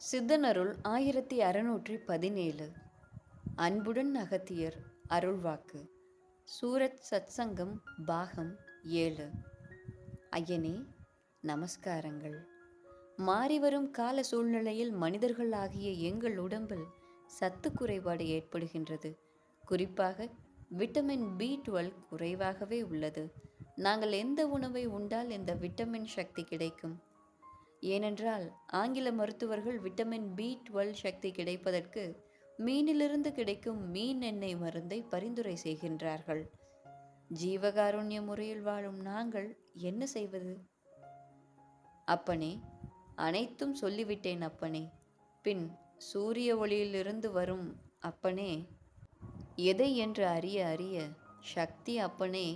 சித்தனருள் 1617. அன்புடன் அகத்தியர் அருள்வாக்கு. சூரத் சத்சங்கம் பாகம் 7. ஐயனே நமஸ்காரங்கள். மாறிவரும் கால சூழ்நிலையில் மனிதர்கள் ஆகிய எங்கள் உடம்பில் சத்து குறைபாடு ஏற்படுகின்றது. குறிப்பாக விட்டமின் B12 குறைவாகவே உள்ளது. நாங்கள் எந்த உணவை உண்டால் இந்த விட்டமின் சக்தி கிடைக்கும்? ஏனென்றால் ஆங்கில மருத்துவர்கள் விட்டமின் B12 சக்தி கிடைப்பதற்கு மீனிலிருந்து கிடைக்கும் மீன் எண்ணெய் மருந்தை பரிந்துரை செய்கின்றார்கள். ஜீவகாருண்ய முறையில் வாழும் நாங்கள் என்ன செய்வது? அப்பனே, அனைத்தும் சொல்லிவிட்டேன் அப்பனே. பின் சூரிய ஒளியிலிருந்து வரும் அப்பனே, எதை என்று அறிய அறிய சக்தி அப்பனே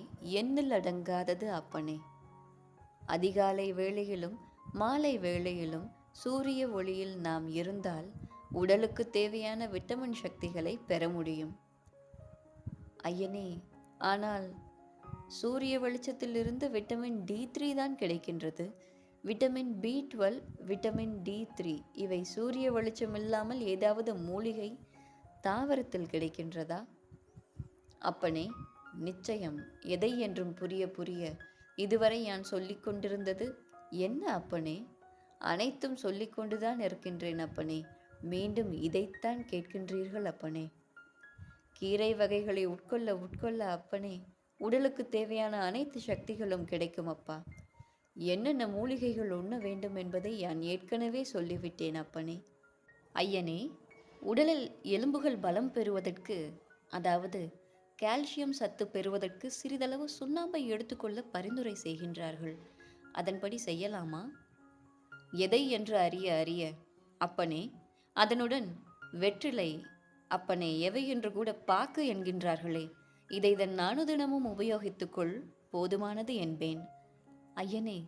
எண்ணில் அடங்காதது அப்பனே. அதிகாலை வேளையிலும் மாலை வேளையிலும் சூரிய ஒளியில் நாம் இருந்தால் உடலுக்கு தேவையான விட்டமின் சக்திகளை பெற முடியும். ஐயனே, ஆனால் சூரிய வெளிச்சத்திலிருந்து விட்டமின் D3 தான் கிடைக்கின்றது. விட்டமின் B12, விட்டமின் D3 இவை சூரிய வெளிச்சம் இல்லாமல் ஏதாவது மூலிகை தாவரத்தில் கிடைக்கின்றதா? அப்பனே, நிச்சயம். எதை என்றும் புரிய புரிய இதுவரை நான் சொல்லிக் கொண்டிருந்தது என்ன அப்பனே? அனைத்தும் சொல்லிக்கொண்டுதான் இருக்கின்றேன் அப்பனே. மீண்டும் இதைத்தான் கேட்கின்றீர்கள் அப்பனே. கீரை வகைகளை உட்கொள்ள உட்கொள்ள அப்பனே உடலுக்கு தேவையான அனைத்து சக்திகளும் கிடைக்கும் அப்பா. என்னென்ன மூலிகைகள் உண்ண வேண்டும் என்பதை நான் ஏற்கனவே சொல்லிவிட்டேன் அப்பனே. ஐயனே, உடலில் எலும்புகள் பலம் பெறுவதற்கு, அதாவது கால்சியம் சத்து பெறுவதற்கு சிறிதளவு சுண்ணாம்பை எடுத்துக்கொள்ள பரிந்துரை செய்கின்றார்கள். அதன்படி செய்யலாமா? எதை என்று அறிய அறிய அப்பனே, அதனுடன் வெற்றிலை அப்பனே, எவை என்று கூட பாக்கு என்கின்றார்களே, இதை தன் நானுதினமும் உபயோகித்துக்கொள், போதுமானது என்பேன். ஐயனே,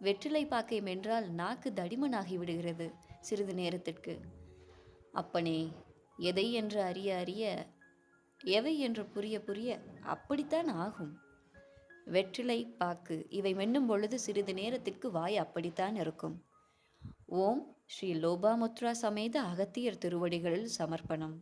வெற்றிலை பாக்கை மென்றால் நாக்கு தடிமனாகி விடுகிறது சிறிது நேரத்திற்கு. அப்பனே, எதை என்று அறிய அறிய எவை என்று புரிய புரிய அப்படித்தான் ஆகும். வெற்றிலை பாக்கு இவை மென்னும் பொழுது சிறிது நேரத்திற்கு வாய் அப்படித்தான் இருக்கும். ஓம் ஸ்ரீ லோபாமுத்ரா சமேத அகத்தியர் திருவடிகளில் சமர்ப்பணம்.